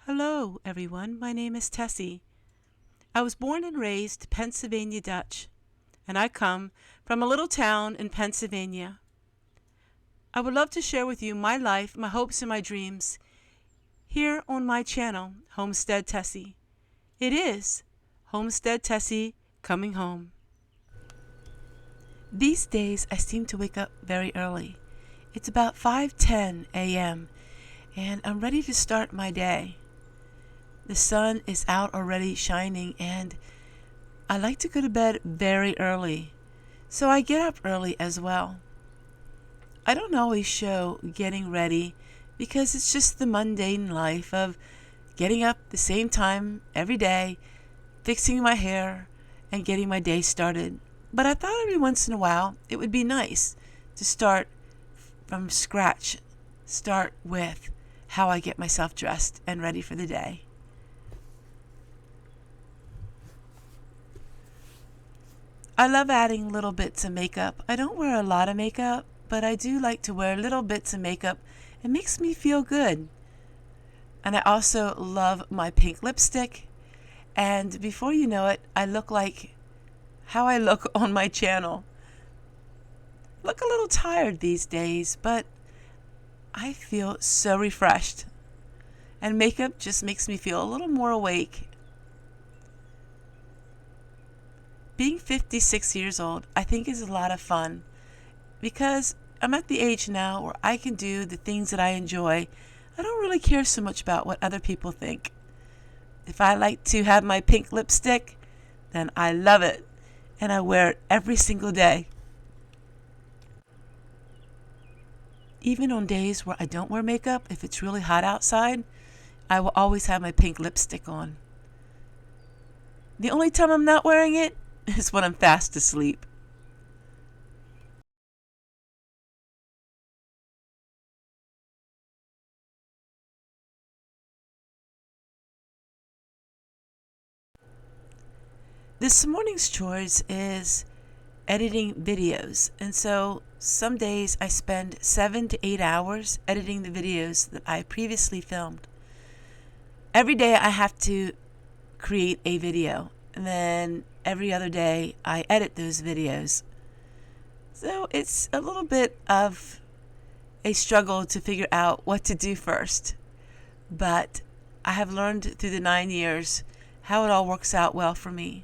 Hello, everyone. My name is Tessie. I was born and raised Pennsylvania Dutch, and I come from a little town in Pennsylvania. I would love to share with you my life, my hopes, and my dreams here on my channel, Homestead Tessie. It is Homestead Tessie coming home. These days, I seem to wake up very early. It's about 5:10 a.m., and I'm ready to start my day. The sun is out already shining, and I like to go to bed very early, so I get up early as well. I don't always show getting ready because it's just the mundane life of getting up the same time every day, fixing my hair, and getting my day started. But I thought every once in a while it would be nice to start from scratch, start with how I get myself dressed and ready for the day. I love adding little bits of makeup. I don't wear a lot of makeup, but I do like to wear little bits of makeup. It makes me feel good. And I also love my pink lipstick. And before you know it, I look like how I look on my channel. Look a little tired these days, but I feel so refreshed. And makeup just makes me feel a little more awake. Being 56 years old, I think is a lot of fun because I'm at the age now where I can do the things that I enjoy. I don't really care so much about what other people think. If I like to have my pink lipstick, then I love it, and I wear it every single day. Even on days where I don't wear makeup, if it's really hot outside, I will always have my pink lipstick on. The only time I'm not wearing it is when I'm fast asleep. This morning's chores is editing videos, and so some days I spend 7 to 8 hours editing the videos that I previously filmed. Every day I have to create a video, and then every other day I edit those videos. So it's a little bit of a struggle to figure out what to do first. But I have learned through the 9 years how it all works out well for me.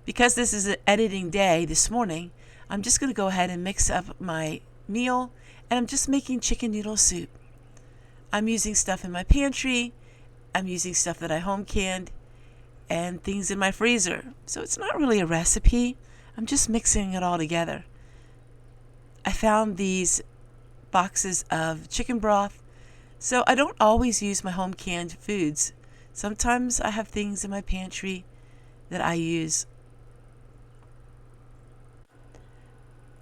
Because this is an editing day this morning, I'm just going to go ahead and mix up my meal, and I'm just making chicken noodle soup. I'm using stuff in my pantry, I'm using stuff that I home canned, and things in my freezer. So it's not really a recipe. I'm just mixing it all together. I found these boxes of chicken broth, so I don't always use my home canned foods. Sometimes I have things in my pantry that I use.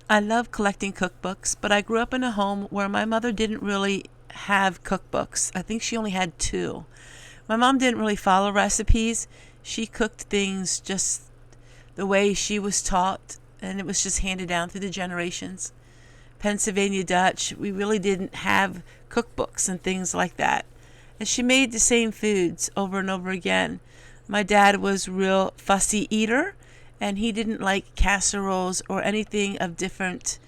I love collecting cookbooks, but I grew up in a home where my mother didn't really have cookbooks. I think she only had 2. My mom didn't really follow recipes. She cooked things just the way she was taught, and it was just handed down through the generations. Pennsylvania Dutch, we really didn't have cookbooks and things like that. And she made the same foods over and over again. My dad was a real fussy eater, and he didn't like casseroles or anything of different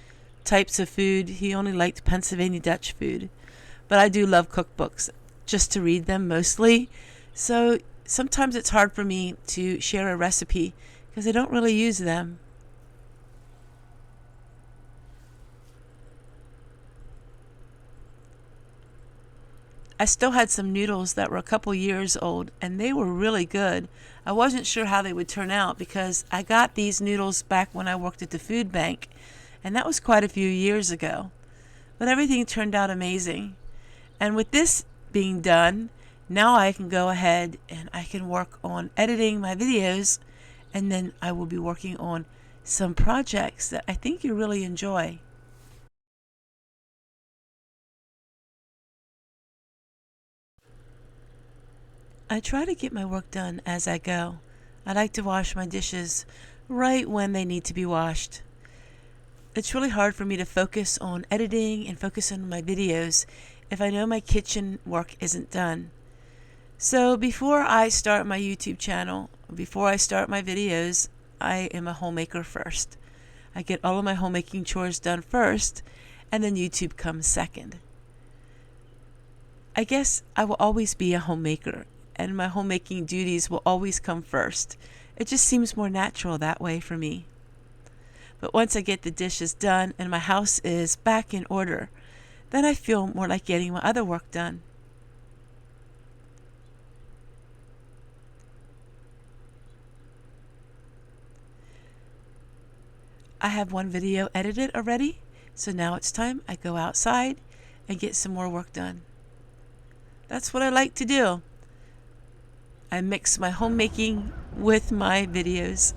types of food. He only liked Pennsylvania Dutch food. But I do love cookbooks, just to read them mostly. So sometimes it's hard for me to share a recipe because I don't really use them. I still had some noodles that were a couple years old, and they were really good. I wasn't sure how they would turn out because I got these noodles back when I worked at the food bank, and that was quite a few years ago. But everything turned out amazing. And with this being done, now I can go ahead and I can work on editing my videos, and then I will be working on some projects that I think you really enjoy. I try to get my work done as I go. I like to wash my dishes right when they need to be washed. It's really hard for me to focus on editing and focus on my videos if I know my kitchen work isn't done. So before I start my YouTube channel, before I start my videos, I am a homemaker first. I get all of my homemaking chores done first, and then YouTube comes second. I guess I will always be a homemaker, and my homemaking duties will always come first. It just seems more natural that way for me. But once I get the dishes done and my house is back in order, then I feel more like getting my other work done. I have one video edited already, so now it's time I go outside and get some more work done. That's what I like to do. I mix my homemaking with my videos.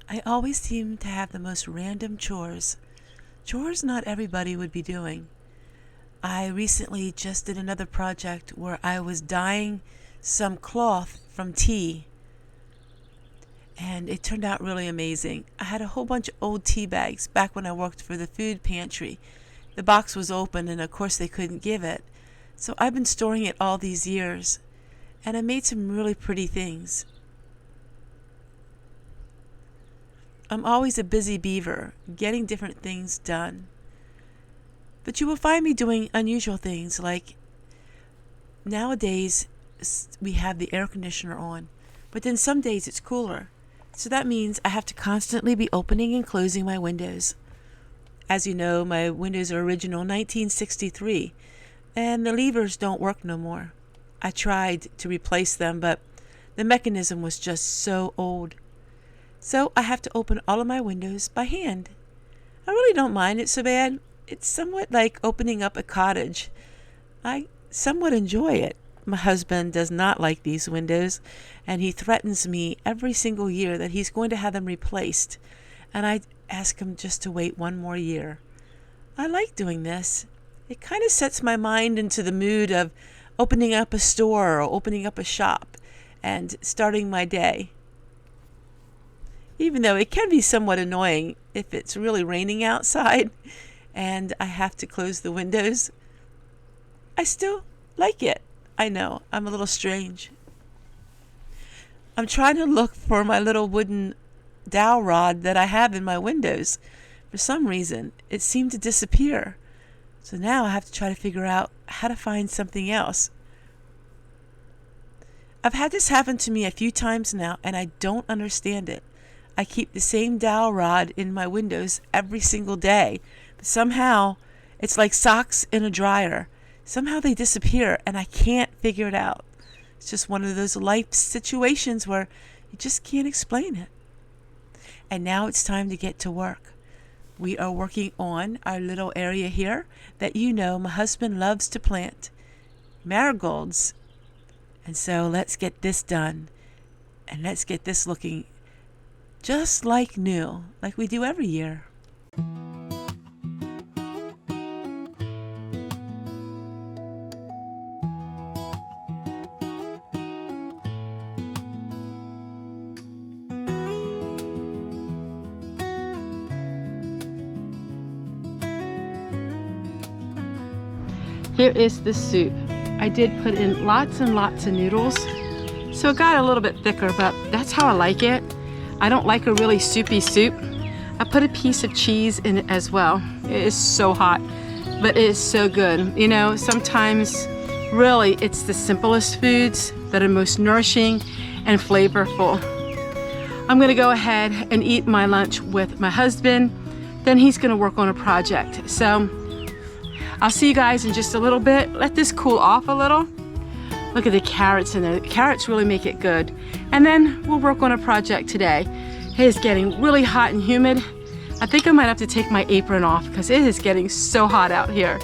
I always seem to have the most random chores. Chores not everybody would be doing. I recently just did another project where I was dyeing some cloth from tea, and it turned out really amazing. I had a whole bunch of old tea bags back when I worked for the food pantry. The box was open, and of course they couldn't give it. So I've been storing it all these years, and I made some really pretty things. I'm always a busy beaver, getting different things done. But you will find me doing unusual things, like nowadays we have the air conditioner on, but then some days it's cooler. So that means I have to constantly be opening and closing my windows. As you know, my windows are original 1963, and the levers don't work no more. I tried to replace them, but the mechanism was just so old. So I have to open all of my windows by hand. I really don't mind it so bad. It's somewhat like opening up a cottage. I somewhat enjoy it. My husband does not like these windows, and he threatens me every single year that he's going to have them replaced, and I ask him just to wait one more year. I like doing this. It kind of sets my mind into the mood of opening up a store or opening up a shop and starting my day. Even though it can be somewhat annoying if it's really raining outside and I have to close the windows, I still like it. I know, I'm a little strange. I'm trying to look for my little wooden dowel rod that I have in my windows. For some reason, it seemed to disappear. So now I have to try to figure out how to find something else. I've had this happen to me a few times now, and I don't understand it. I keep the same dowel rod in my windows every single day, but somehow it's like socks in a dryer. Somehow they disappear, and I can't figure it out. It's just one of those life situations where you just can't explain it. And now it's time to get to work. We are working on our little area here that my husband loves to plant marigolds. And so let's get this done. And let's get this looking just like new, like we do every year. Here is the soup. I did put in lots and lots of noodles, so it got a little bit thicker, but that's how I like it. I don't like a really soupy soup. I put a piece of cheese in it as well. It is so hot, but it is so good. Sometimes really it's the simplest foods that are most nourishing and flavorful. I'm gonna go ahead and eat my lunch with my husband. Then he's gonna work on a project. So I'll see you guys in just a little bit. Let this cool off a little. Look at the carrots in there. The carrots really make it good. And then we'll work on a project today. It is getting really hot and humid. I think I might have to take my apron off because it is getting so hot out here.